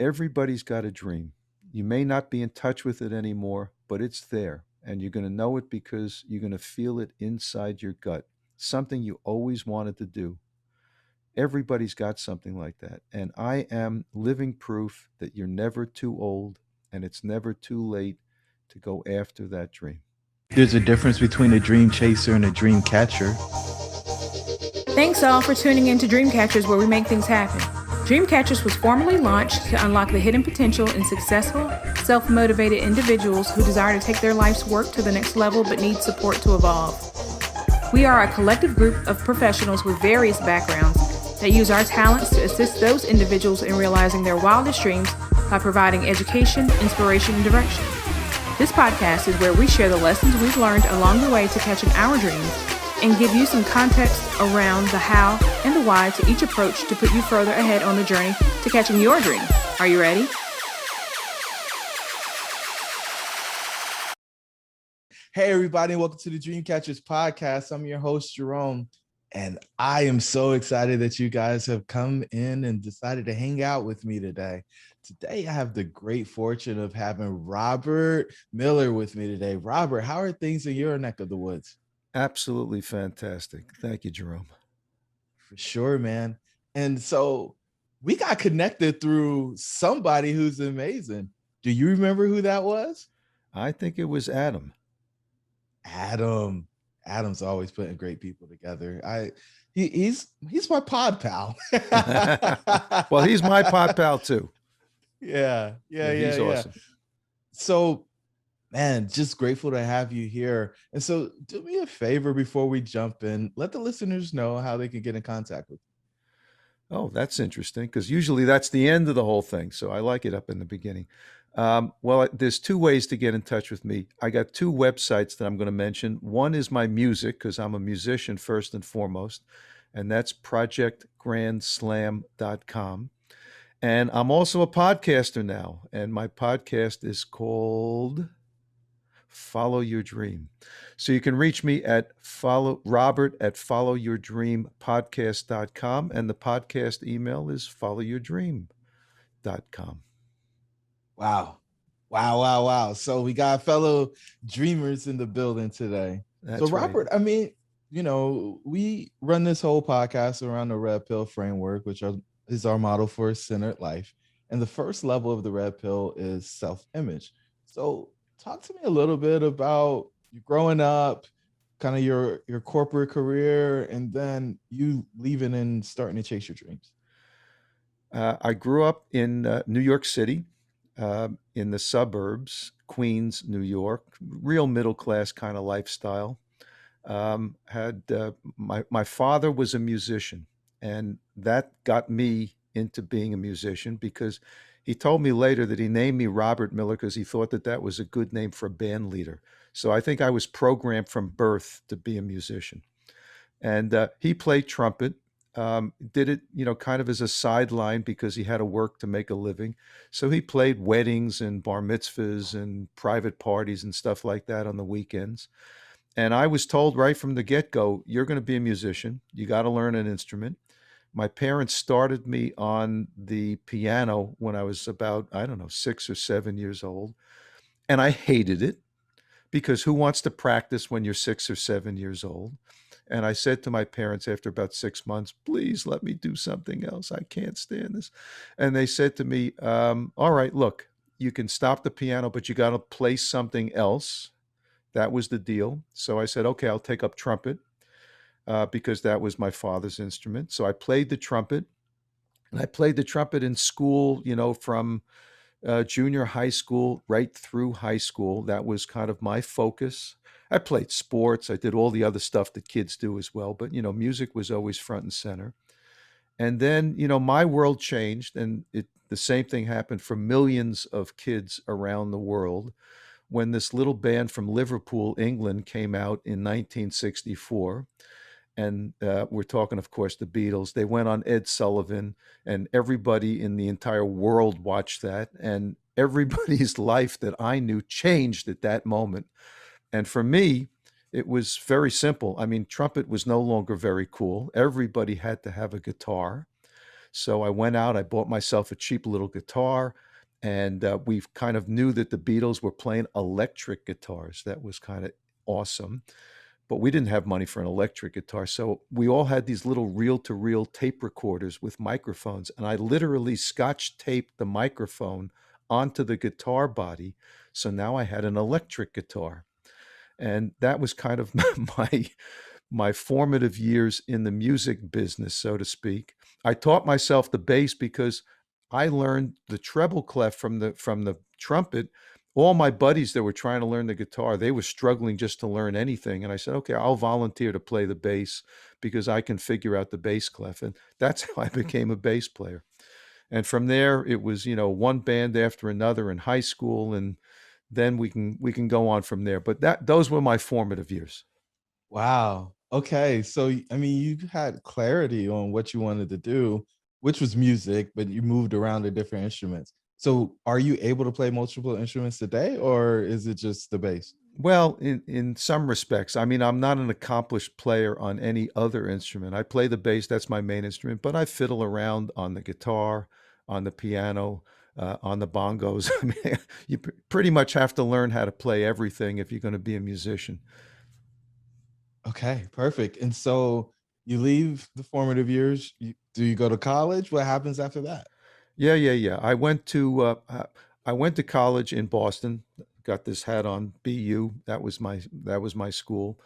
Everybody's got a dream. You may not be in touch with it anymore, but it's there. And you're going to know it because you're going to feel it inside your gut. Something you always wanted to do. Everybody's got something like that. And I am living proof that you're never too old and it's never too late to go after that dream. There's a difference between a dream chaser and a dream catcher. Thanks all for tuning in to Dreamcatchers, where we make things happen. Dreamcatchers was formally launched to unlock the hidden potential in successful, self-motivated individuals who desire to take their life's work to the next level but need support to evolve. We are a collective group of professionals with various backgrounds that use our talents to assist those individuals in realizing their wildest dreams by providing education, inspiration, and direction. This podcast is where we share the lessons we've learned along the way to catching our dreams and give you some context around the how and the why to each approach to put you further ahead on the journey to catching your dream. Are you ready? Hey, everybody, and welcome to the Dreamcatchers podcast. I'm your host, Jerome, and I am so excited that you guys have come in and decided to hang out with me today. Today, I have the great fortune of having Robert Miller with me today. Robert, how are things in your neck of the woods? Absolutely fantastic. Thank you, Jerome. For sure, man. And so we got connected through somebody who's amazing. Do you remember who that was? I think it was Adam. Adam's always putting great people together. He's my pod pal. Well, he's my pod pal too. Yeah. He's awesome. So, man, just grateful to have you here. And so do me a favor before we jump in. Let the listeners know how they can get in contact with you. Oh, that's interesting, because usually that's the end of the whole thing. So I like it up in the beginning. Well, there's two ways to get in touch with me. I got two websites that I'm going to mention. One is my music, because I'm a musician first and foremost, and that's projectgrandslam.com. And I'm also a podcaster now, and my podcast is called Follow Your Dream. So you can reach me at Robert at followyourdreampodcast.com, and the podcast email is followyourdream.com. Wow. So we got fellow dreamers in the building today. That's so Robert, right. I mean, we run this whole podcast around the Red Pill framework, which is our model for a centered life. And the first level of the Red Pill is self-image. So talk to me a little bit about you growing up, kind of your corporate career, and then you leaving and starting to chase your dreams. I grew up in New York City, in the suburbs, Queens, New York, real middle class kind of lifestyle. Had my father was a musician, and that got me into being a musician because he told me later that he named me Robert Miller because he thought that that was a good name for a band leader. So I think I was programmed from birth to be a musician. And he played trumpet. Did it, kind of as a sideline because he had to work to make a living. So he played weddings and bar mitzvahs and private parties and stuff like that on the weekends. And I was told right from the get-go, you're going to be a musician. You got to learn an instrument. My parents started me on the piano when I was about, I don't know, 6 or 7 years old. And I hated it because who wants to practice when you're 6 or 7 years old? And I said to my parents after about 6 months, please let me do something else. I can't stand this. And they said to me, all right, look, you can stop the piano, but you got to play something else. That was the deal. So I said, okay, I'll take up trumpet because that was my father's instrument. So I played the trumpet, and I played the trumpet in school, from junior high school right through high school. That was kind of my focus. I played sports. I did all the other stuff that kids do as well. But, music was always front and center. And then, my world changed, and the same thing happened for millions of kids around the world when this little band from Liverpool, England, came out in 1964. And we're talking, of course, the Beatles. They went on Ed Sullivan, and everybody in the entire world watched that. And everybody's life that I knew changed at that moment. And for me, it was very simple. I mean, trumpet was no longer very cool. Everybody had to have a guitar. So I went out, I bought myself a cheap little guitar, and we kind of knew that the Beatles were playing electric guitars. That was kind of awesome. But we didn't have money for an electric guitar. So we all had these little reel to reel tape recorders with microphones. And I literally scotch taped the microphone onto the guitar body. So now I had an electric guitar. And that was kind of my my formative years in the music business, so to speak. I taught myself the bass because I learned the treble clef from the trumpet. All my buddies that were trying to learn the guitar, they were struggling just to learn anything. And I said, okay, I'll volunteer to play the bass because I can figure out the bass clef. And that's how I became a bass player. And from there, it was, one band after another in high school, and then we can go on from there. But those were my formative years. Wow. Okay. So, I mean, you had clarity on what you wanted to do, which was music, but you moved around to different instruments. So, are you able to play multiple instruments today, or is it just the bass? Well, in some respects, I mean, I'm not an accomplished player on any other instrument. I play the bass, that's my main instrument, but I fiddle around on the guitar, on the piano, on the bongos. I mean, you pretty much have to learn how to play everything if you're going to be a musician. Okay, perfect. And so you leave the formative years. Do you go to college? What happens after that? Yeah, yeah, yeah. I went to college in Boston. Got this hat on, BU. That was my school.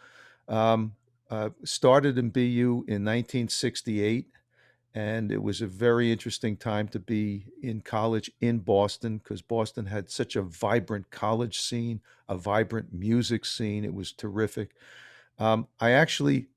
Started in BU in 1968, and it was a very interesting time to be in college in Boston because Boston had such a vibrant college scene, a vibrant music scene. It was terrific. I actually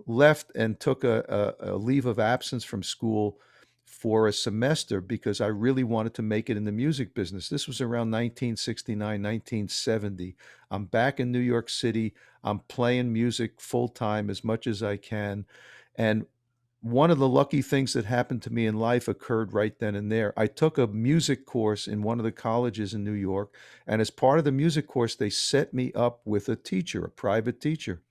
left and took a leave of absence from school for a semester because I really wanted to make it in the music business. This was around 1969, 1970. I'm back in New York City. I'm playing music full time as much as I can. And one of the lucky things that happened to me in life occurred right then and there. I took a music course in one of the colleges in New York. And as part of the music course, they set me up with a teacher, a private teacher.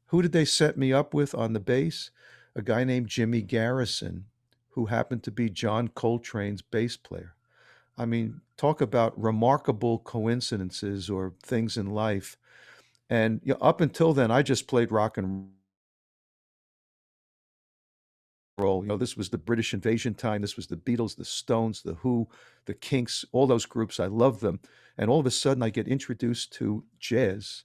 Who did they set me up with on the bass? A guy named Jimmy Garrison, who happened to be John Coltrane's bass player. I mean, talk about remarkable coincidences or things in life. And up until then, I just played rock and roll. This was the British invasion time. This was the Beatles, the Stones, the Who, the Kinks, all those groups. I loved them. And all of a sudden, I get introduced to jazz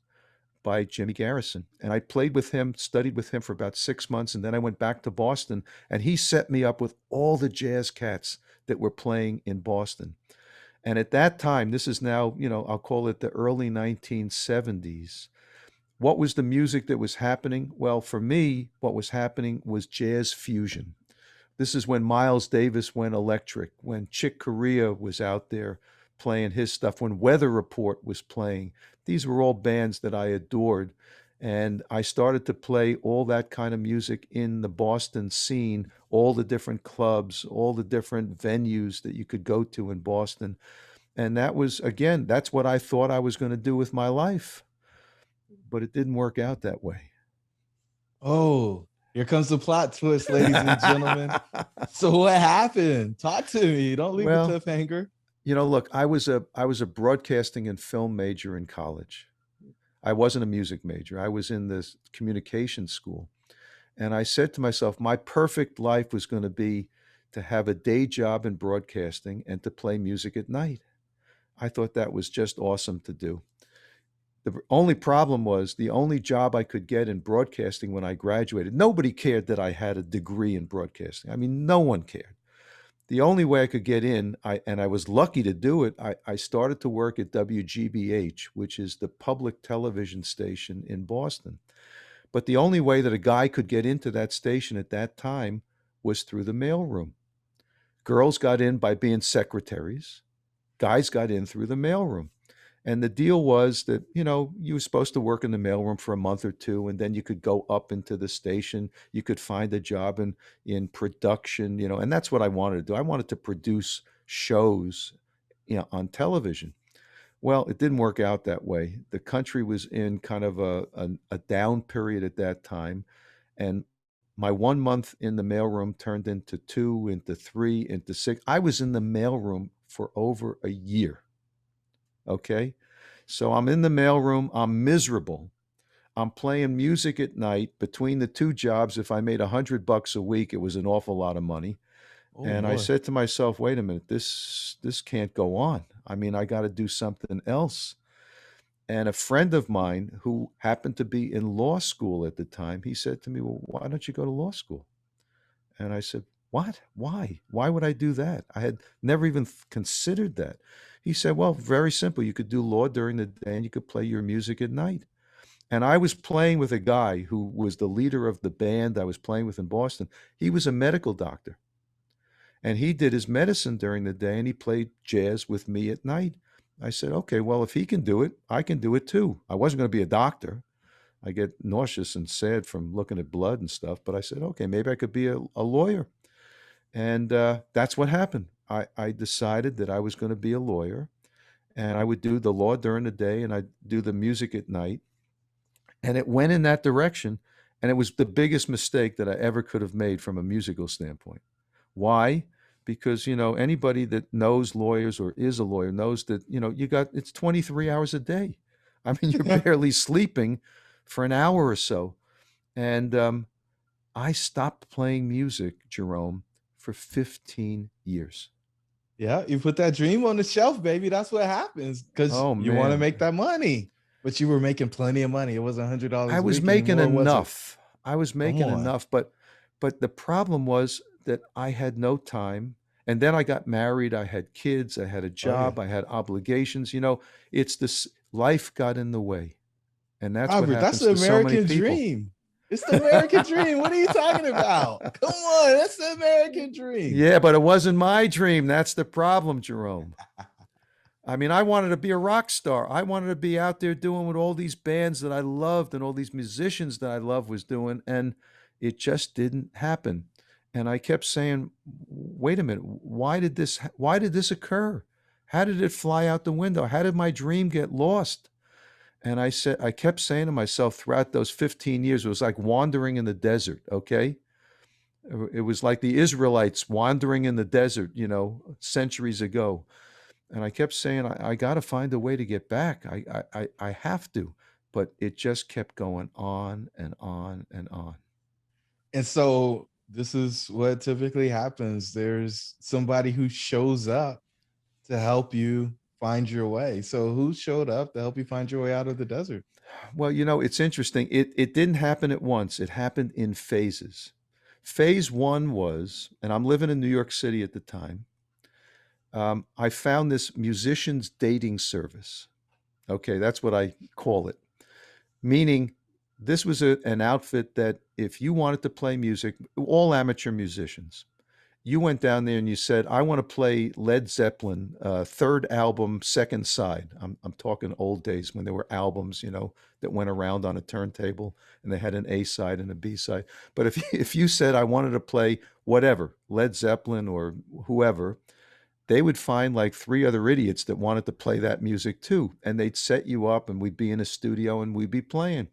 by Jimmy Garrison. And I played with him, studied with him for about 6 months, and then I went back to Boston, and he set me up with all the jazz cats that were playing in Boston. And at that time, this is now, I'll call it the early 1970s. What was the music that was happening? Well, for me, what was happening was jazz fusion. This is when Miles Davis went electric, when Chick Corea was out there playing his stuff, when Weather Report was playing. These were all bands that I adored. And I started to play all that kind of music in the Boston scene, all the different clubs, all the different venues that you could go to in Boston. And that was, again, that's what I thought I was going to do with my life. But it didn't work out that way. Oh, here comes the plot twist, ladies and gentlemen. So what happened? Talk to me. Don't leave a Well, cliffhanger. look, I was a broadcasting and film major in college. I wasn't a music major. I was in this communication school. And I said to myself, my perfect life was going to be to have a day job in broadcasting and to play music at night. I thought that was just awesome to do. The only problem was the only job I could get in broadcasting when I graduated, nobody cared that I had a degree in broadcasting. I mean, no one cared. The only way I could get in, and I was lucky to do it, I started to work at WGBH, which is the public television station in Boston. But the only way that a guy could get into that station at that time was through the mailroom. Girls got in by being secretaries, guys got in through the mailroom. And the deal was that, you were supposed to work in the mailroom for a month or two, and then you could go up into the station. You could find a job in production, and that's what I wanted to do. I wanted to produce shows, on television. Well, it didn't work out that way. The country was in kind of a down period at that time. And My 1 month in the mailroom turned into two, into three, into six. I was in the mailroom for over a year. Okay. So I'm in the mailroom. I'm miserable. I'm playing music at night between the two jobs. If I made $100 a week, it was an awful lot of money. Oh And I Lord. said to myself, wait a minute, this can't go on. I mean, I got to do something else. And a friend of mine who happened to be in law school at the time, he said to me, well, why don't you go to law school? And I said, what? Why? Why would I do that? I had never even considered that. He said, well, very simple. You could do law during the day and you could play your music at night. And I was playing with a guy who was the leader of the band I was playing with in Boston. He was a medical doctor and he did his medicine during the day and he played jazz with me at night. I said, okay, well, if he can do it, I can do it too. I wasn't going to be a doctor. I get nauseous and sad from looking at blood and stuff, but I said, okay, maybe I could be a lawyer. And that's what happened. I decided that I was going to be a lawyer and I would do the law during the day and I'd do the music at night. And it went in that direction. And it was the biggest mistake that I ever could have made from a musical standpoint. Why? Because, anybody that knows lawyers or is a lawyer knows that, it's 23 hours a day. I mean, you're barely sleeping for an hour or so. And I stopped playing music, Jerome, for 15 years. Yeah, you put that dream on the shelf, baby. That's what happens because Oh, you want to man. make that money. But you were making plenty of money. It wasn't I $100 a was week making anymore, was it? enough. I was Come making on. enough, but the problem was that I had no time. And then I got married, I had kids, I had a Oh yeah. job, I had obligations. It's this life got in the way. And that's what Robert, that's happens the to so many American people. dream. It's the American dream. What are you talking about? Come on, that's the American dream. Yeah, but it wasn't my dream. That's the problem, Jerome. I mean, I wanted to be a rock star. I wanted to be out there doing what all these bands that I loved and all these musicians that I loved was doing, and it just didn't happen. And I kept saying, "Wait a minute, why did this occur? How did it fly out the window? How did my dream get lost?" And I kept saying to myself throughout those 15 years, it was like wandering in the desert, okay? It was like the Israelites wandering in the desert, centuries ago. And I kept saying, I got to find a way to get back. I have to. But it just kept going on and on and on. And so this is what typically happens. There's somebody who shows up to help you find your way. So who showed up to help you find your way out of the desert? Well, it's interesting. It didn't happen at once, it happened in phases. Phase one was, and I'm living in New York City at the time, I found this musicians dating service. Okay, that's what I call it. Meaning, this was an outfit that if you wanted to play music, all amateur musicians, you went down there and you said, I want to play Led Zeppelin, third album, second side. I'm talking old days when there were albums, that went around on a turntable and they had an A side and a B side. But if you said, I wanted to play whatever, Led Zeppelin or whoever, they would find like three other idiots that wanted to play that music too. And they'd set you up and we'd be in a studio and we'd be playing.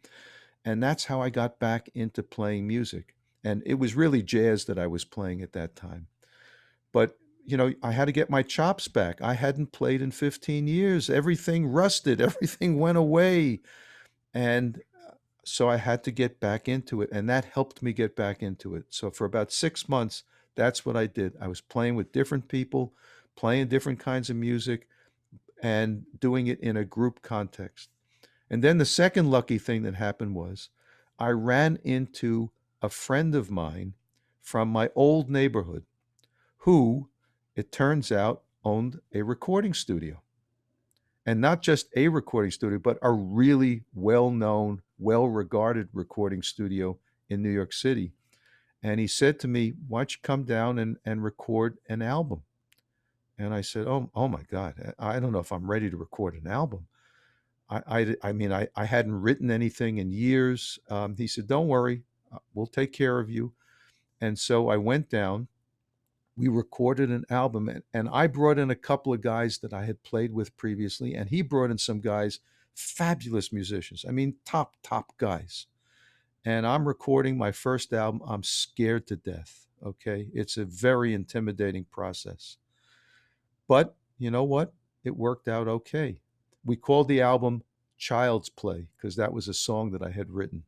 And that's how I got back into playing music. And it was really jazz that I was playing at that time. But, I had to get my chops back. I hadn't played in 15 years. Everything rusted, everything went away. And so I had to get back into it. And that helped me get back into it. So for about 6 months, that's what I did. I was playing with different people, playing different kinds of music, and doing it in a group context. And then the second lucky thing that happened was I ran into a friend of mine from my old neighborhood who, it turns out, owned a recording studio. And not just a recording studio, but a really well known, well regarded recording studio in New York City. And he said to me, why don't you come down and record an album? And I said, oh my God, I don't know if I'm ready to record an album. I mean, I hadn't written anything in years. He said, don't worry, we'll take care of you. And so I went down, we recorded an album, and I brought in a couple of guys that I had played with previously, and he brought in some guys, fabulous musicians. I mean, top guys. and I'm recording my first album. I'm scared to death. Okay. It's a very intimidating process. But you know what? It worked out okay. We called the album Child's Play because that was a song that I had written.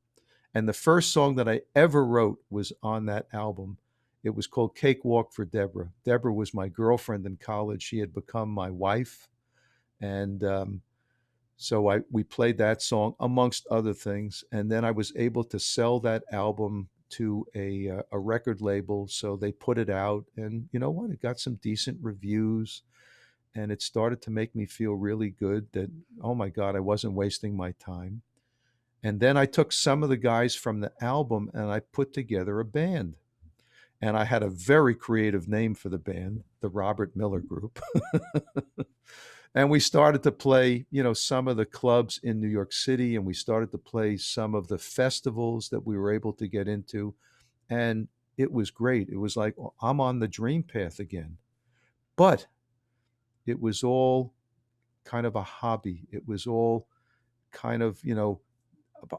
And the first song that I ever wrote was on that album. It was called Cakewalk for Deborah. Deborah was my girlfriend in college. She had become my wife. And so we played that song amongst other things. And then I was able to sell that album to a record label. So they put it out. And you know what? It got some decent reviews. And it started to make me feel really good that, oh my God, I wasn't wasting my time. And then I took some of the guys from the album and I put together a band. And I had a very creative name for the band, the Robert Miller Group. And we started to play, some of the clubs in New York City, and we started to play some of the festivals that we were able to get into. And it was great. It was like, oh, I'm on the dream path again. But it was all kind of a hobby. It was all kind of,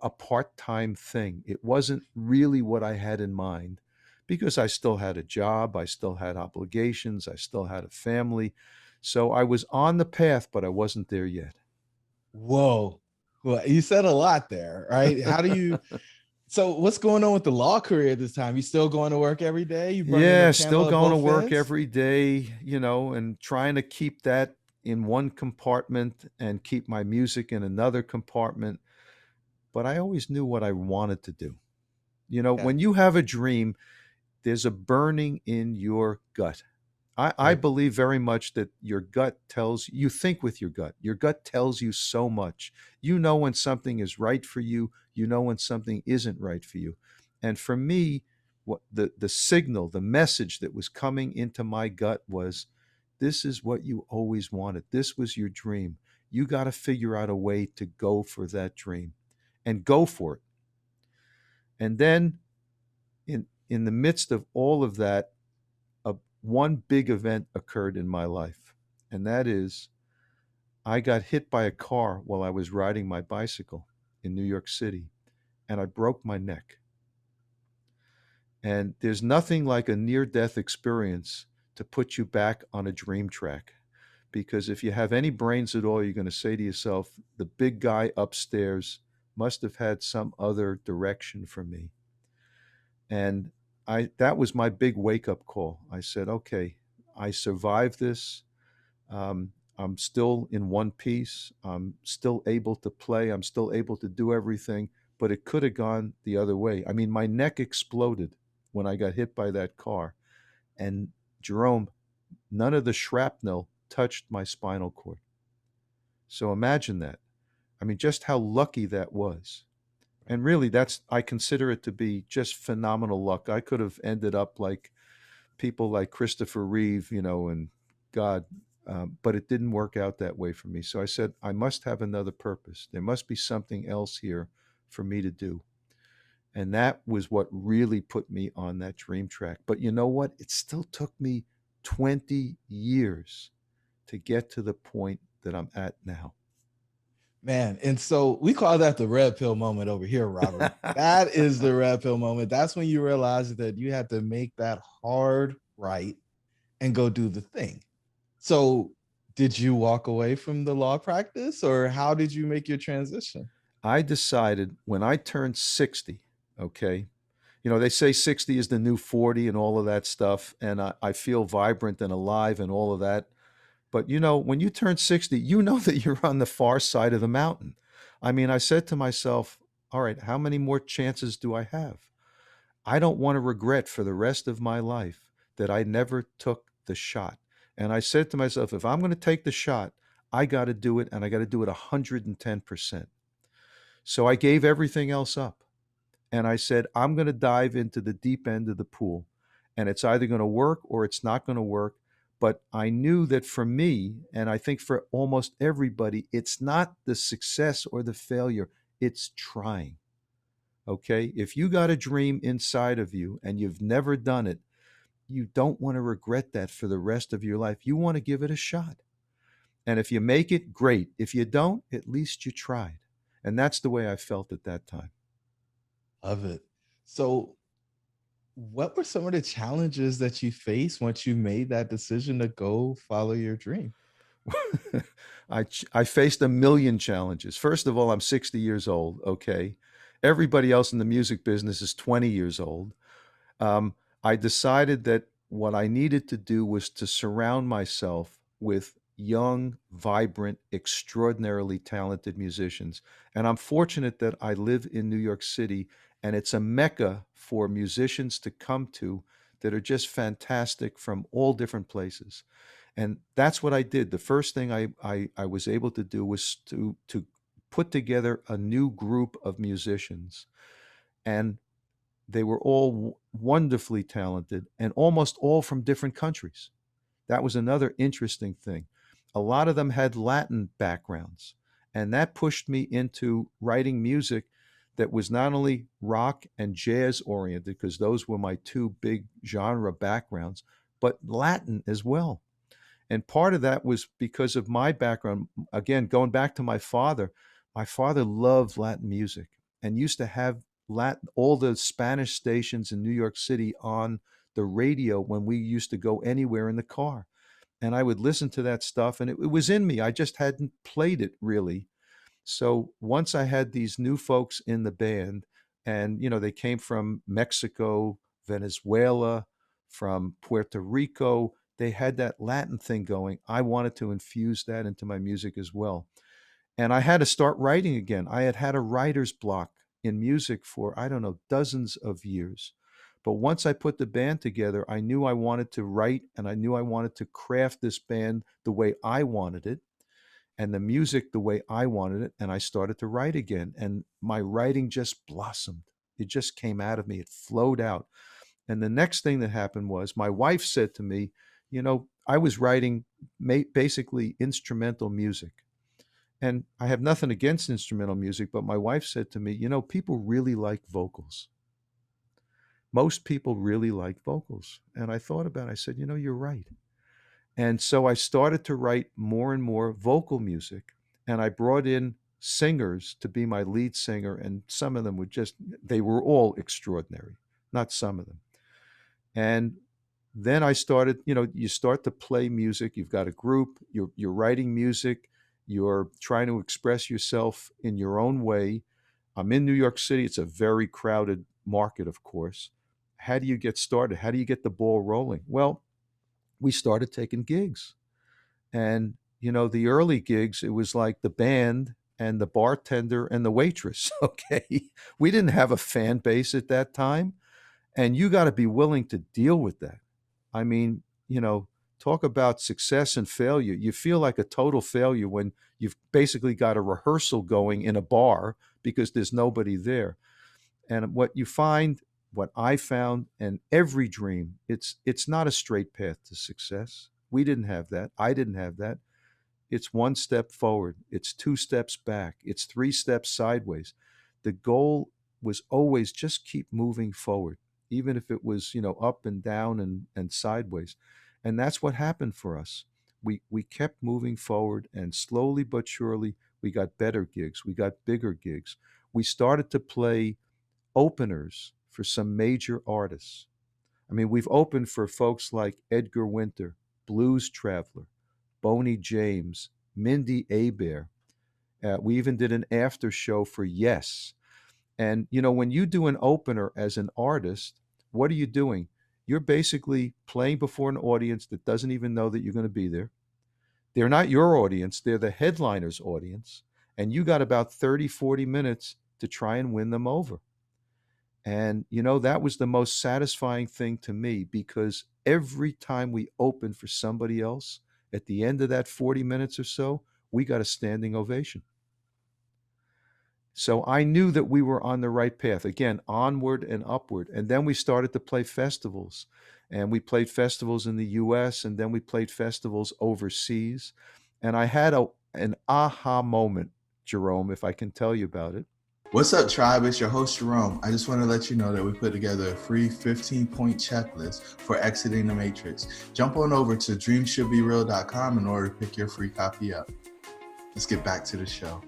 a part-time thing. It wasn't really what I had in mind because I still had a job, I still had obligations, I still had a family. So I was on the path, but I wasn't there yet. Whoa. Well, you said a lot there, right? How do you so what's going on with the law career at this time? You still going to work every day? You burning the Yeah, still candle at going to both work ends? every day, and trying to keep that in one compartment and keep my music in another compartment. But I always knew what I wanted to do. Yeah, When you have a dream, there's a burning in your gut. I right. believe very much that your gut tells you think with your gut. Your gut tells you so much. You know when something is right for you, you know when something isn't right for you. And for me, what the signal, the message that was coming into my gut was this is what you always wanted. This was your dream. You got to figure out a way to go for that dream and go for it. And then in the midst of all of that, one big event occurred in my life, and that is I got hit by a car while I was riding my bicycle in New York City, and I broke my neck. And there's nothing like a near death experience to put you back on a dream track. Because if you have any brains at all, you're going to say to yourself, the big guy upstairs must have had some other direction for me. And that was my big wake up call. I said, okay, I survived this. I'm still in one piece. I'm still able to play. I'm still able to do everything, but it could have gone the other way. I mean, my neck exploded when I got hit by that car. And Jerome, none of the shrapnel touched my spinal cord. So imagine that. I mean, just how lucky that was. And really, I consider it to be just phenomenal luck. I could have ended up like people like Christopher Reeve, and God, but it didn't work out that way for me. So I said, I must have another purpose. There must be something else here for me to do. And that was what really put me on that dream track. But you know what? It still took me 20 years to get to the point that I'm at now. Man, and so we call that the red pill moment over here, Robert. That is the red pill moment. That's when you realize that you had to make that hard right and go do the thing. So, did you walk away from the law practice or how did you make your transition? I decided when I turned 60, okay, they say 60 is the new 40 and all of that stuff. And I feel vibrant and alive and all of that. But when you turn 60, you know that you're on the far side of the mountain. I mean, I said to myself, all right, how many more chances do I have? I don't want to regret for the rest of my life that I never took the shot. And I said to myself, if I'm going to take the shot, I got to do it and I got to do it 110%. So I gave everything else up. And I said, I'm going to dive into the deep end of the pool. And it's either going to work or it's not going to work. But I knew that for me, and I think for almost everybody, it's not the success or the failure, it's trying. Okay? If you got a dream inside of you and you've never done it, you don't want to regret that for the rest of your life. You want to give it a shot. And if you make it, great. If you don't, at least you tried. And that's the way I felt at that time. Love it. So, what were some of the challenges that you faced once you made that decision to go follow your dream? I faced a million challenges. First of all, I'm 60 years old. Okay, everybody else in the music business is 20 years old. um, I decided that what I needed to do was to surround myself with young, vibrant, extraordinarily talented musicians. And I'm fortunate that I live in New York City, and it's a mecca for musicians to come to that are just fantastic from all different places. And that's what I did. The first thing I was able to do was to put together a new group of musicians. And they were all wonderfully talented and almost all from different countries. That was another interesting thing. A lot of them had Latin backgrounds, and that pushed me into writing music that was not only rock and jazz oriented, because those were my two big genre backgrounds, but Latin as well. And part of that was because of my background. Again, going back to my father loved Latin music and used to have Latin, all the Spanish stations in New York City on the radio when we used to go anywhere in the car. And I would listen to that stuff, and it was in me. I just hadn't played it really. So once I had these new folks in the band, and they came from Mexico, Venezuela, from Puerto Rico, they had that Latin thing going. I wanted to infuse that into my music as well. And I had to start writing again. I had had a writer's block in music for, I don't know, dozens of years. But once I put the band together, I knew I wanted to write, and I knew I wanted to craft this band the way I wanted it and the music the way I wanted it. And I started to write again. And my writing just blossomed. It just came out of me, it flowed out. And the next thing that happened was my wife said to me, I was writing basically instrumental music. And I have nothing against instrumental music, but my wife said to me, people really like vocals. Most people really like vocals. And I thought about it. I said, you're right. And so I started to write more and more vocal music. And I brought in singers to be my lead singer. And some of them they were all extraordinary, not some of them. And then I started, you start to play music. You've got a group, you're writing music, you're trying to express yourself in your own way. I'm in New York City. It's a very crowded market, of course. How do you get started? How do you get the ball rolling? Well, we started taking gigs. And, the early gigs, it was like the band and the bartender and the waitress. Okay. We didn't have a fan base at that time. And you got to be willing to deal with that. I mean, talk about success and failure. You feel like a total failure when you've basically got a rehearsal going in a bar because there's nobody there. And what I found, and every dream, it's not a straight path to success. We didn't have that. I didn't have that. It's one step forward. It's two steps back. It's three steps sideways. The goal was always just keep moving forward, even if it was, up and down and sideways. And that's what happened for us. We kept moving forward, and slowly but surely we got better gigs. We got bigger gigs. We started to play openers for some major artists. I mean, we've opened for folks like Edgar Winter, Blues Traveler, Boney James, Mindy Abair. We even did an after show for Yes. And, when you do an opener as an artist, what are you doing? You're basically playing before an audience that doesn't even know that you're going to be there. They're not your audience, they're the headliner's audience. And you got about 30, 40 minutes to try and win them over. And, that was the most satisfying thing to me, because every time we opened for somebody else, at the end of that 40 minutes or so, we got a standing ovation. So I knew that we were on the right path, again, onward and upward. And then we started to play festivals. And we played festivals in the US, and then we played festivals overseas. And I had an aha moment, Jerome, if I can tell you about it. What's up, tribe? It's your host, Jerome. I just want to let you know that we put together a free 15-point checklist for exiting the matrix. Jump on over to dreamshouldbereal.com in order to pick your free copy up. Let's get back to the show.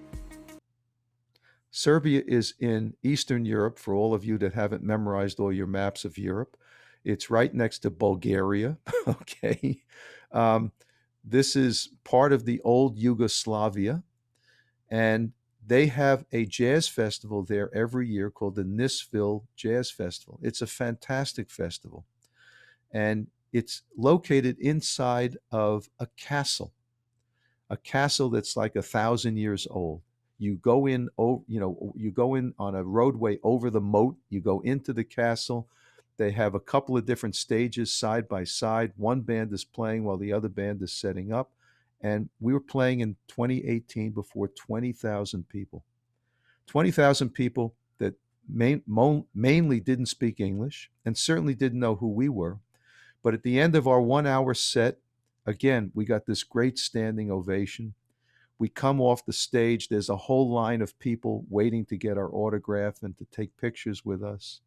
Serbia is in Eastern Europe for all of you that haven't memorized all your maps of Europe. It's right next to Bulgaria. Okay. Um, this is part of the old Yugoslavia, and they have a jazz festival there every year called the Nisville Jazz Festival. It's a fantastic festival, and it's located inside of a castle that's like 1,000 years old. You go in, you go in on a roadway over the moat. You go into the castle. They have a couple of different stages side by side. One band is playing while the other band is setting up. And we were playing in 2018 before 20,000 people. 20,000 people that mainly didn't speak English and certainly didn't know who we were. But at the end of our 1 hour set, again, we got this great standing ovation. We come off the stage, there's a whole line of people waiting to get our autograph and to take pictures with us.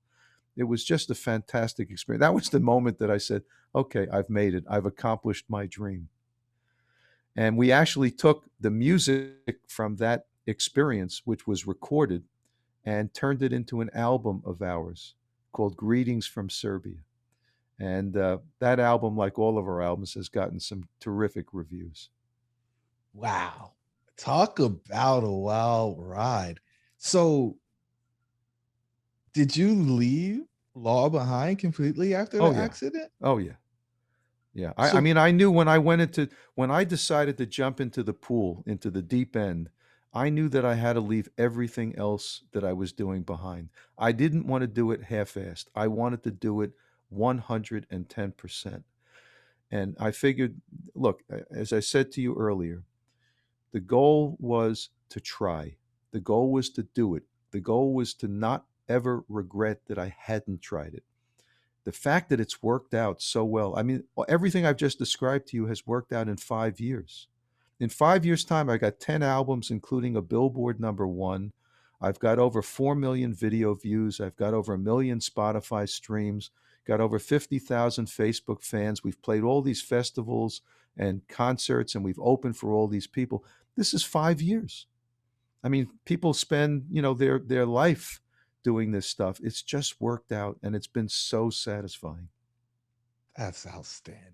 It was just a fantastic experience. That was the moment that I said, okay, I've made it. I've accomplished my dream. And we actually took the music from that experience, which was recorded, and turned it into an album of ours called Greetings from Serbia. And that album, like all of our albums, has gotten some terrific reviews. Wow. Talk about a wild ride. So, did you leave law behind completely after Oh, the yeah. accident? Oh, yeah. Yeah. I So, mean, I knew when I decided to jump into the pool, into the deep end, I knew that I had to leave everything else that I was doing behind. I didn't want to do it half assed. I wanted to do it 110%. And I figured, look, as I said to you earlier, the goal was to try. The goal was to do it. The goal was to not ever regret that I hadn't tried it. The fact that it's worked out so well, I mean, everything I've just described to you has worked out in 5 years. In 5 years' time, I got 10 albums, including a Billboard #1. I've got over 4 million video views. I've got over 1 million Spotify streams, got over 50,000 Facebook fans. We've played all these festivals and concerts, and we've opened for all these people. This is 5 years. I mean, people spend, their life doing this stuff. It's just worked out and it's been so satisfying. that's outstanding.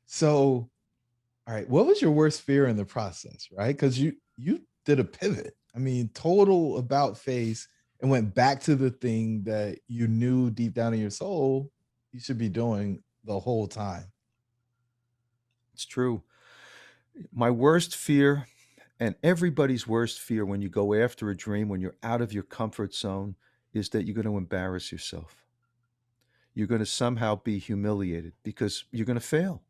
So, all right, what was your worst fear in the process, right? Because you did a pivot. I mean, total about face and went back to the thing that you knew deep down in your soul you should be doing the whole time. It's true. My worst fear, and everybody's worst fear when you go after a dream, when you're out of your comfort zone, is that you're going to embarrass yourself. You're going to somehow be humiliated because you're going to fail.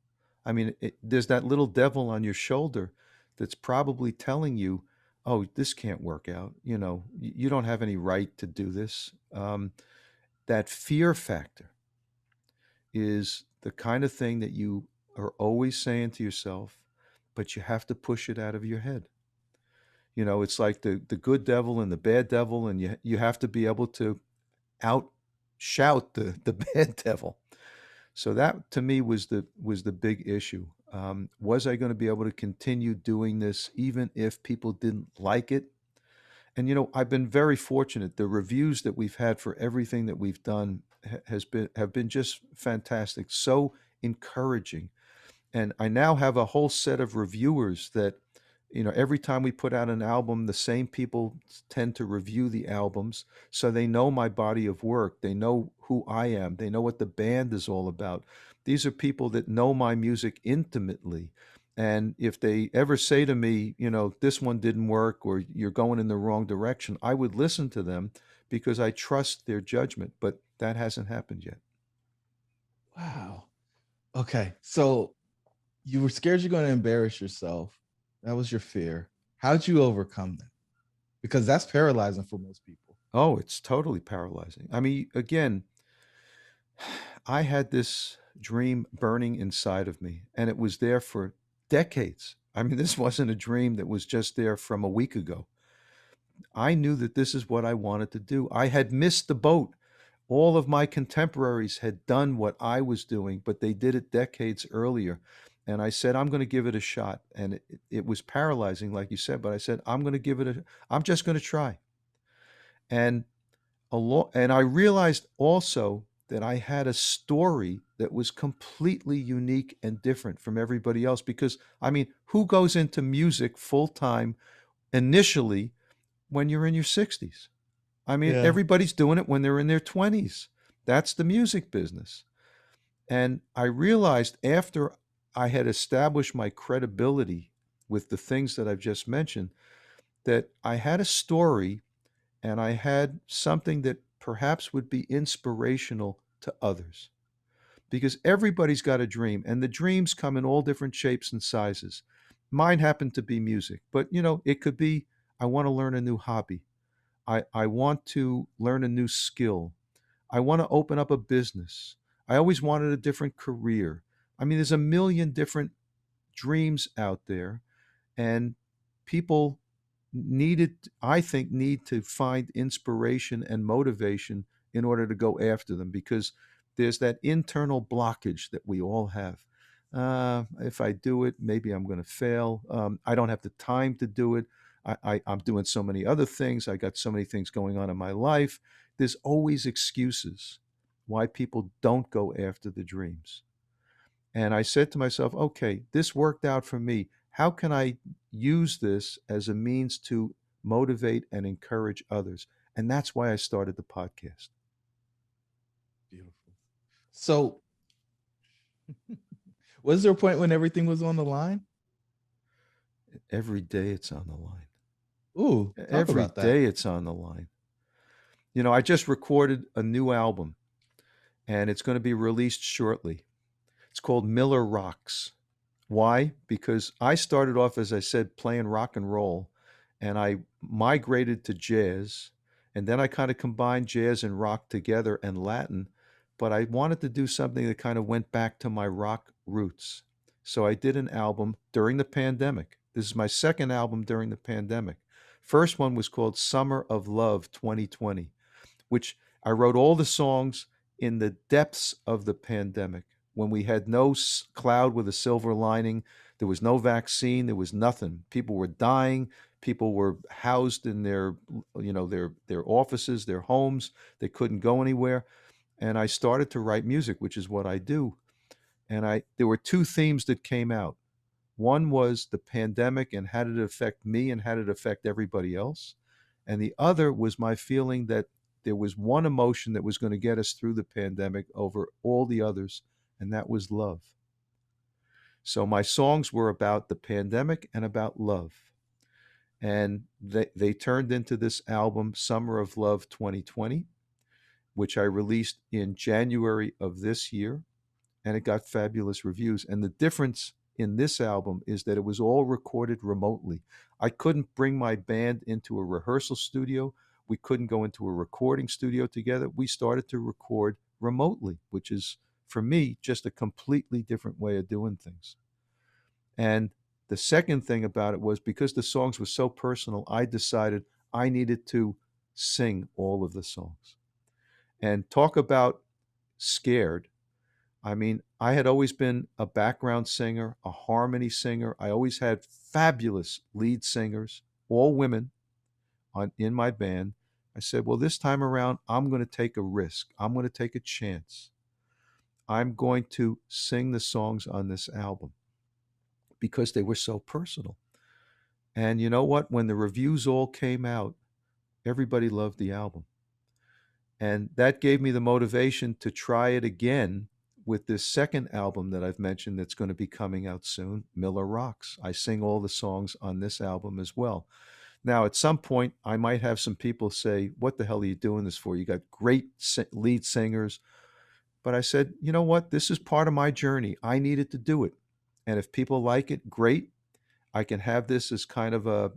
I mean, there's that little devil on your shoulder that's probably telling you, oh, this can't work out. You don't have any right to do this. That fear factor is the kind of thing that you are always saying to yourself, but you have to push it out of your head. It's like the good devil and the bad devil, and you have to be able to out shout the bad devil. So that to me was the big issue. Was I going to be able to continue doing this even if people didn't like it? And I've been very fortunate. The reviews that we've had for everything that we've done have been just fantastic, so encouraging. And I now have a whole set of reviewers that, every time we put out an album, the same people tend to review the albums. So they know my body of work. They know who I am. They know what the band is all about. These are people that know my music intimately. And if they ever say to me, this one didn't work or you're going in the wrong direction, I would listen to them because I trust their judgment. But that hasn't happened yet. Wow. Okay. So you were scared you're going to embarrass yourself. That was your fear. How'd you overcome that? Because that's paralyzing for most people. Oh, it's totally paralyzing. I mean, again, I had this dream burning inside of me, and it was there for decades. I mean, this wasn't a dream that was just there from a week ago. I knew that this is what I wanted to do. I had missed the boat. All of my contemporaries had done what I was doing, but they did it decades earlier. And I said, I'm going to give it a shot. And it was paralyzing, like you said, but I said, I'm going to give it I'm just going to try. And and I realized also that I had a story that was completely unique and different from everybody else because I mean, who goes into music full time initially when you're in your 60s? I mean, Yeah. everybody's doing it when they're in their 20s. That's the music business. And I realized after I had established my credibility with the things that I've just mentioned that I had a story and I had something that perhaps would be inspirational to others. Because everybody's got a dream, and the dreams come in all different shapes and sizes. Mine happened to be music, but it could be I want to learn a new hobby. I want to learn a new skill. I want to open up a business. I always wanted a different career. I mean, there's a million different dreams out there, and people needed I think need to find inspiration and motivation in order to go after them because there's that internal blockage that we all have. If I do it, maybe I'm going to fail. I don't have the time to do it. I'm doing so many other things. I got so many things going on in my life. There's always excuses why people don't go after the dreams. And I said to myself, okay, this worked out for me. How can I use this as a means to motivate and encourage others? And that's why I started the podcast. Beautiful. So, was there a point when everything was on the line? Every day it's on the line. Ooh, talk Every about that. day it's on the line. I just recorded a new album and it's going to be released shortly. It's called Miller Rocks. Why? Because I started off, as I said, playing rock and roll, and I migrated to jazz, and then I kind of combined jazz and rock together and Latin, but I wanted to do something that kind of went back to my rock roots. So I did an album during the pandemic. This is my second album during the pandemic. First one was called Summer of Love 2020, which I wrote all the songs in the depths of the pandemic when we had no cloud with a silver lining. There was no vaccine. There was nothing. People were dying. People were housed in their offices, their homes. They couldn't go anywhere. And I started to write music, which is what I do. And there were two themes that came out. One was the pandemic and how did it affect me and how did it affect everybody else? And the other was my feeling that there was one emotion that was going to get us through the pandemic over all the others, and that was love. So my songs were about the pandemic and about love. And they turned into this album, Summer of Love 2020, which I released in January of this year. And it got fabulous reviews. And the difference in this album is that it was all recorded remotely. I couldn't bring my band into a rehearsal studio. We couldn't go into a recording studio together. We started to record remotely, which is, for me, just a completely different way of doing things. And the second thing about it was because the songs were so personal, I decided I needed to sing all of the songs. And talk about scared. I mean, I had always been a background singer, a harmony singer. I always had fabulous lead singers, all women in my band. I said, well, this time around, I'm going to take a risk. I'm going to take a chance. I'm going to sing the songs on this album because they were so personal. And you know what? When the reviews all came out, everybody loved the album. And that gave me the motivation to try it again with this second album that I've mentioned that's going to be coming out soon, Miller Rocks. I sing all the songs on this album as well. Now, at some point, I might have some people say, what the hell are you doing this for? You got great lead singers. But I said, you know what? This is part of my journey. I needed to do it. And if people like it, great. I can have this as kind of a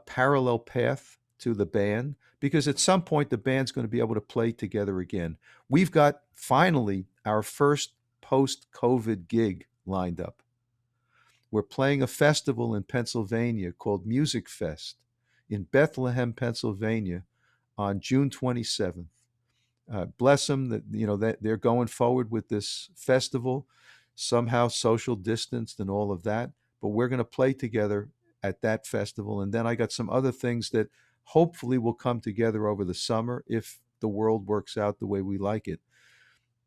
parallel path to the band because at some point the band's going to be able to play together again. We've got finally our first post-COVID gig lined up. We're playing a festival in Pennsylvania called Music Fest in Bethlehem, Pennsylvania on June 27th. Bless them that that they're going forward with this festival, somehow social distanced and all of that. But we're going to play together at that festival, and then I got some other things that hopefully we'll come together over the summer if the world works out the way we like it.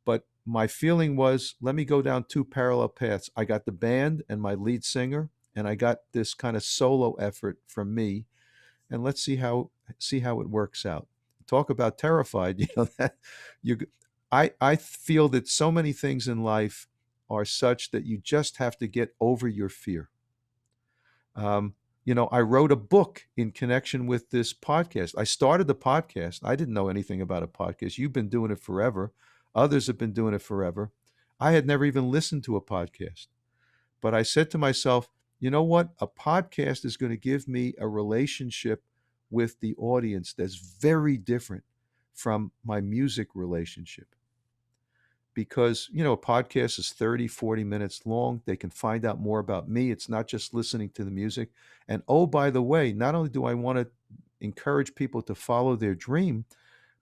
But my feeling was, let me go down two parallel paths. I got the band and my lead singer, and I got this kind of solo effort from me, and let's see how it works out. Talk about terrified, that you I feel that so many things in life are such that you just have to get over your fear. Um, I wrote a book in connection with this podcast. I started the podcast. I didn't know anything about a podcast. You've been doing it forever. Others have been doing it forever. I had never even listened to a podcast. But I said to myself, you know what? A podcast is going to give me a relationship with the audience that's very different from my music relationship. Because, a podcast is 30, 40 minutes long. They can find out more about me. It's not just listening to the music. And oh, by the way, not only do I want to encourage people to follow their dream,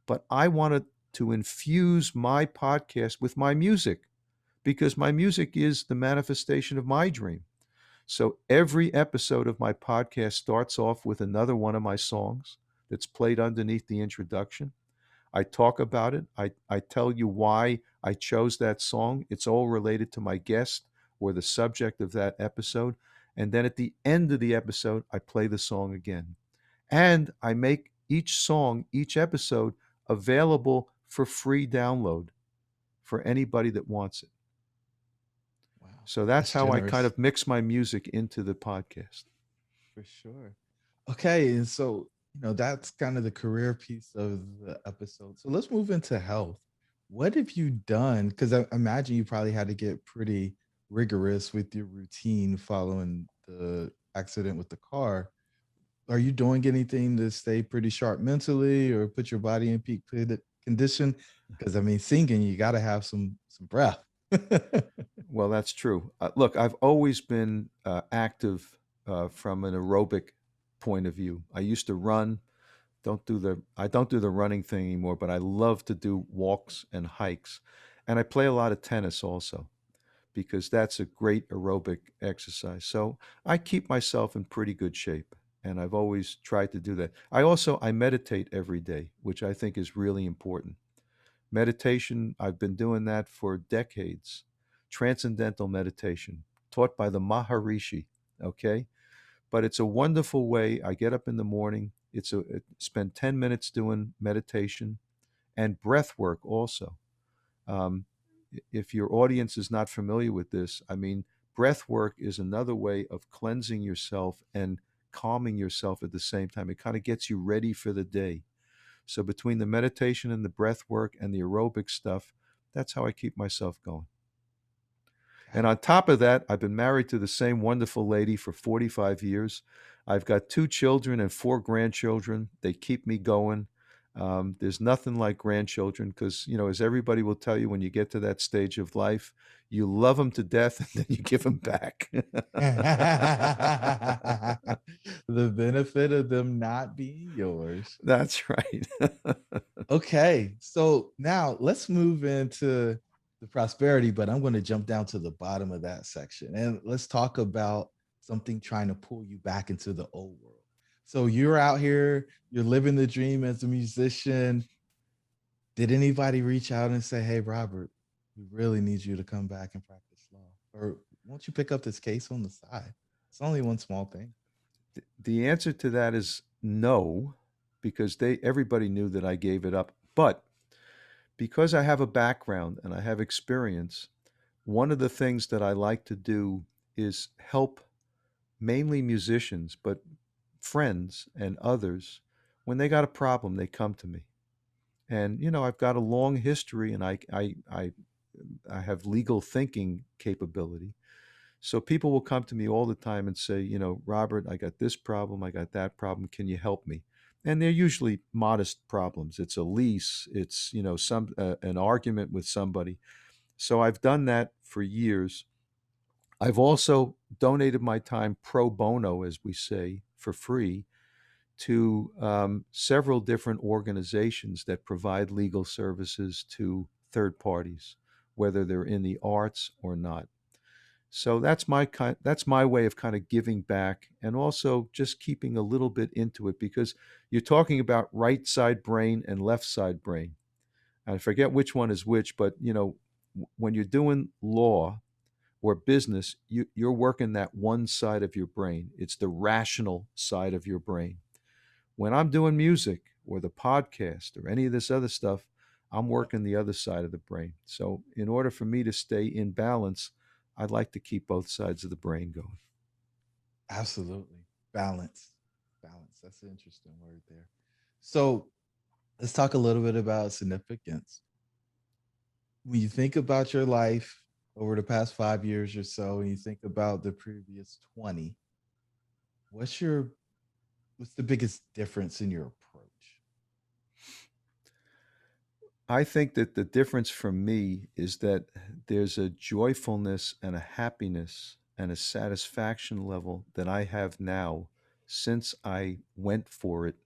but I wanted to infuse my podcast with my music because my music is the manifestation of my dream. So every episode of my podcast starts off with another one of my songs that's played underneath the introduction. I talk about it. I tell you why I chose that song. It's all related to my guest or the subject of that episode. And then at the end of the episode, I play the song again. And I make each song, each episode, available for free download for anybody that wants it. Wow, So that's that's how I kind generous of mix my music into the podcast. for sure. Okay, and so that's kind of the career piece of the episode. So let's move into health. What have you done? Because I imagine you probably had to get pretty rigorous with your routine following the accident with the car. Are you doing anything to stay pretty sharp mentally or put your body in peak condition? Because I mean, singing, you got to have some breath. Well, that's true. Look, I've always been active from an aerobic point of view. I used to run. I don't do the running thing anymore, but I love to do walks and hikes, and I play a lot of tennis also because that's a great aerobic exercise. So I keep myself in pretty good shape, and I've always tried to do that. I meditate every day, which I think is really important. Meditation, I've been doing that for decades. Transcendental meditation, taught by the Maharishi, okay? But it's a wonderful way. I get up in the morning, spend 10 minutes doing meditation and breath work also. Um, if your audience is not familiar with this, I mean, breath work is another way of cleansing yourself and calming yourself at the same time. It kind of gets you ready for the day. So between the meditation and the breath work and the aerobic stuff, that's how I keep myself going. And on top of that, I've been married to the same wonderful lady for 45 years. I've got two children and four grandchildren. They keep me going. There's nothing like grandchildren because, as everybody will tell you, when you get to that stage of life, you love them to death and then you give them back. The benefit of them not being yours. That's right. Okay, so now let's move into the prosperity, but I'm going to jump down to the bottom of that section and let's talk about something trying to pull you back into the old world. So you're out here, you're living the dream as a musician. Did anybody reach out and say, "Hey, Robert, we really need you to come back and practice law," or won't you pick up this case on the side? It's only one small thing. The answer to that is no, because everybody knew that I gave it up. But because I have a background and I have experience, one of the things that I like to do is help mainly musicians, but friends and others. When they got a problem, they come to me. And I've got a long history, and I have legal thinking capability. So people will come to me all the time and say, Robert, I got this problem, I got that problem. Can you help me? And they're usually modest problems. It's a lease. It's some an argument with somebody. So I've done that for years. I've also donated my time pro bono, as we say, for free to several different organizations that provide legal services to third parties, whether they're in the arts or not. So that's my way of kind of giving back and also just keeping a little bit into it because you're talking about right side brain and left side brain. I forget which one is which, but when you're doing law or business, you're working that one side of your brain. It's the rational side of your brain. When I'm doing music or the podcast or any of this other stuff, I'm working the other side of the brain. So, in order for me to stay in balance, I'd like to keep both sides of the brain going. Absolutely. Balance. Balance. That's an interesting word there. So let's talk a little bit about significance. When you think about your life over the past 5 years or so, and you think about the previous 20, what's your what's the biggest difference in your approach? I think that the difference for me is that there's a joyfulness and a happiness and a satisfaction level that I have now since I went for it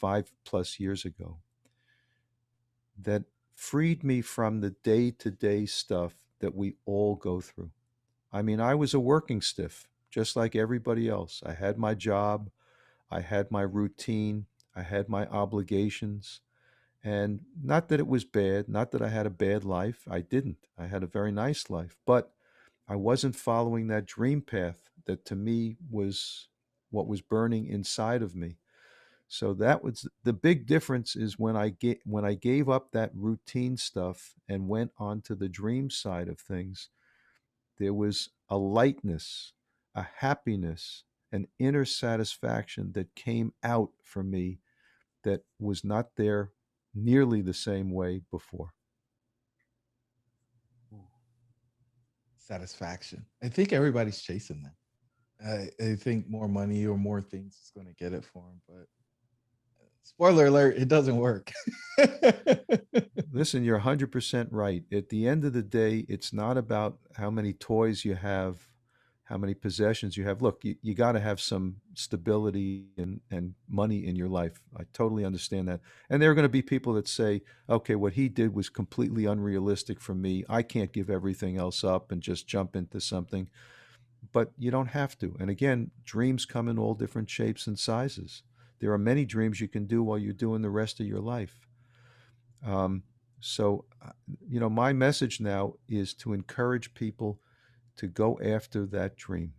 5+ years ago that freed me from the day to day stuff that we all go through. I mean, I was a working stiff, just like everybody else. I had my job, I had my routine, I had my obligations. And not that it was bad, not that I had a bad life. I didn't. I had a very nice life, but I wasn't following that dream path that to me was what was burning inside of me. So that was the big difference is when I gave up that routine stuff and went on to the dream side of things, there was a lightness, a happiness, an inner satisfaction that came out for me that was not there nearly the same way before. Ooh, satisfaction. I think everybody's chasing that. I think more money or more things is going to get it for them, but spoiler alert, it doesn't work. Listen, you're 100% right. At the end of the day, it's not about how many toys you have, how many possessions you have. Look, you got to have some stability and money in your life. I totally understand that. And there are going to be people that say, okay, what he did was completely unrealistic for me. I can't give everything else up and just jump into something. But you don't have to. And again, dreams come in all different shapes and sizes. There are many dreams you can do while you're doing the rest of your life. Um, so, my message now is to encourage people to go after that dream.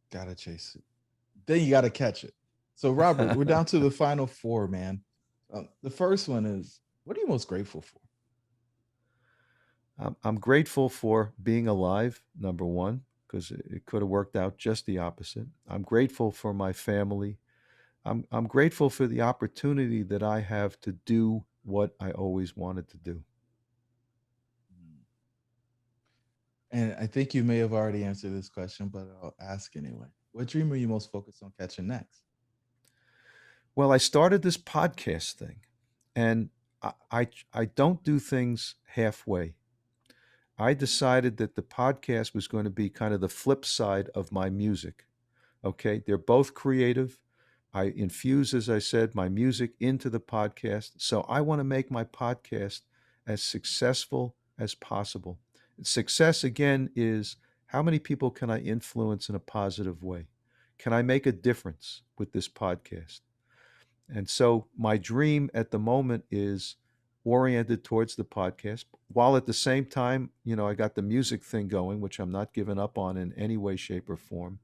Gotta chase it. Then you gotta catch it. So, Robert, we're down to the final four, man. The first one is, what are you most grateful for? I'm grateful for being alive, number one, because it could have worked out just the opposite. I'm grateful for my family. I'm grateful for the opportunity that I have to do what I always wanted to do. Mm. And I think you may have already answered this question, but I'll ask anyway. What dream are you most focused on catching next? Well, I started this podcast thing, and I don't do things halfway. I decided that the podcast was going to be kind of the flip side of my music. Okay. They're both creative. I infuse, as I said, my music into the podcast. So I want to make my podcast as successful as possible. Success, again, is how many people can I influence in a positive way? Can I make a difference with this podcast? And so my dream at the moment is oriented towards the podcast, while at the same time, I got the music thing going, which I'm not giving up on in any way, shape, or form.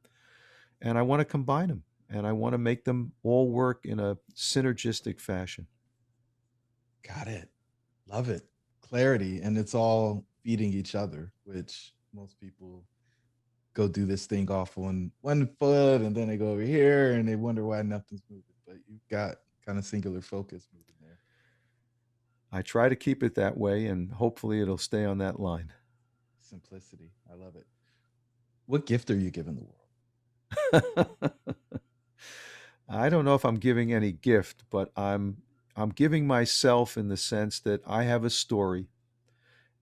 And I want to combine them and I want to make them all work in a synergistic fashion. Got it. Love it. Clarity. And it's all feeding each other, which most people go do this thing off on one foot and then they go over here and they wonder why nothing's moving. But you've got kind of singular focus moving there. I try to keep it that way and hopefully it'll stay on that line. Simplicity. I love it. What gift are you giving the world? I don't know if I'm giving any gift, but I'm giving myself in the sense that I have a story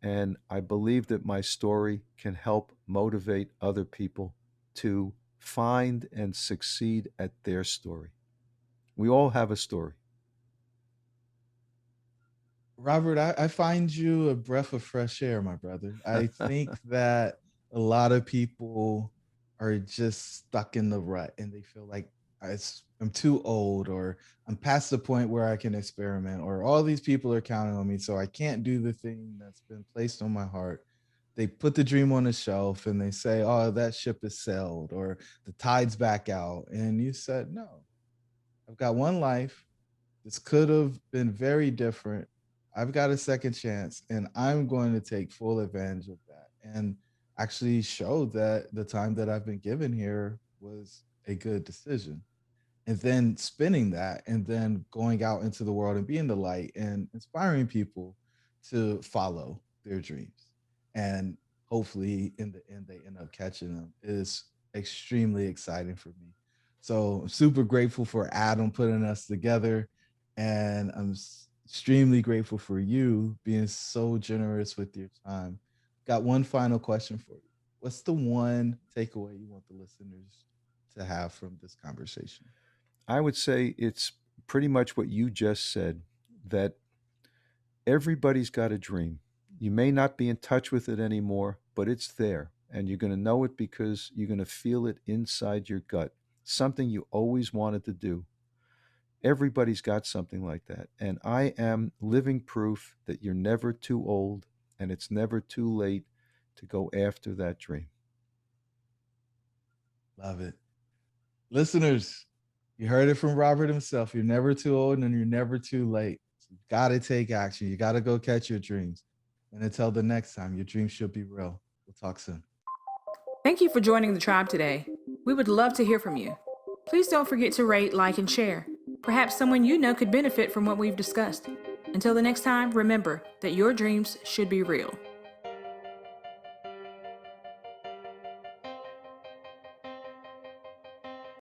and I believe that my story can help motivate other people to find and succeed at their story. We all have a story. Robert, I find you a breath of fresh air, my brother. I think that a lot of people are just stuck in the rut and they feel like I'm too old, or I'm past the point where I can experiment, or all these people are counting on me, so I can't do the thing that's been placed on my heart. They put the dream on the shelf and they say, oh, that ship has sailed, or the tide's back out. And you said, no, I've got one life. This could have been very different. I've got a second chance, and I'm going to take full advantage of that and actually show that the time that I've been given here was a good decision. And then spinning that and then going out into the world and being the light and inspiring people to follow their dreams. And hopefully, in the end, they end up catching them is extremely exciting for me. So I'm super grateful for Adam putting us together. And I'm extremely grateful for you being so generous with your time. Got one final question for you. What's the one takeaway you want the listeners to have from this conversation? I would say it's pretty much what you just said, that everybody's got a dream. You may not be in touch with it anymore, but it's there. And you're going to know it because you're going to feel it inside your gut. Something you always wanted to do. Everybody's got something like that. And I am living proof that you're never too old and it's never too late to go after that dream. Love it. Listeners, you heard it from Robert himself. You're never too old and you're never too late. So you got to take action. You got to go catch your dreams. And until the next time, your dreams should be real. We'll talk soon. Thank you for joining the tribe today. We would love to hear from you. Please don't forget to rate, like, and share. Perhaps someone you know could benefit from what we've discussed. Until the next time, remember that your dreams should be real.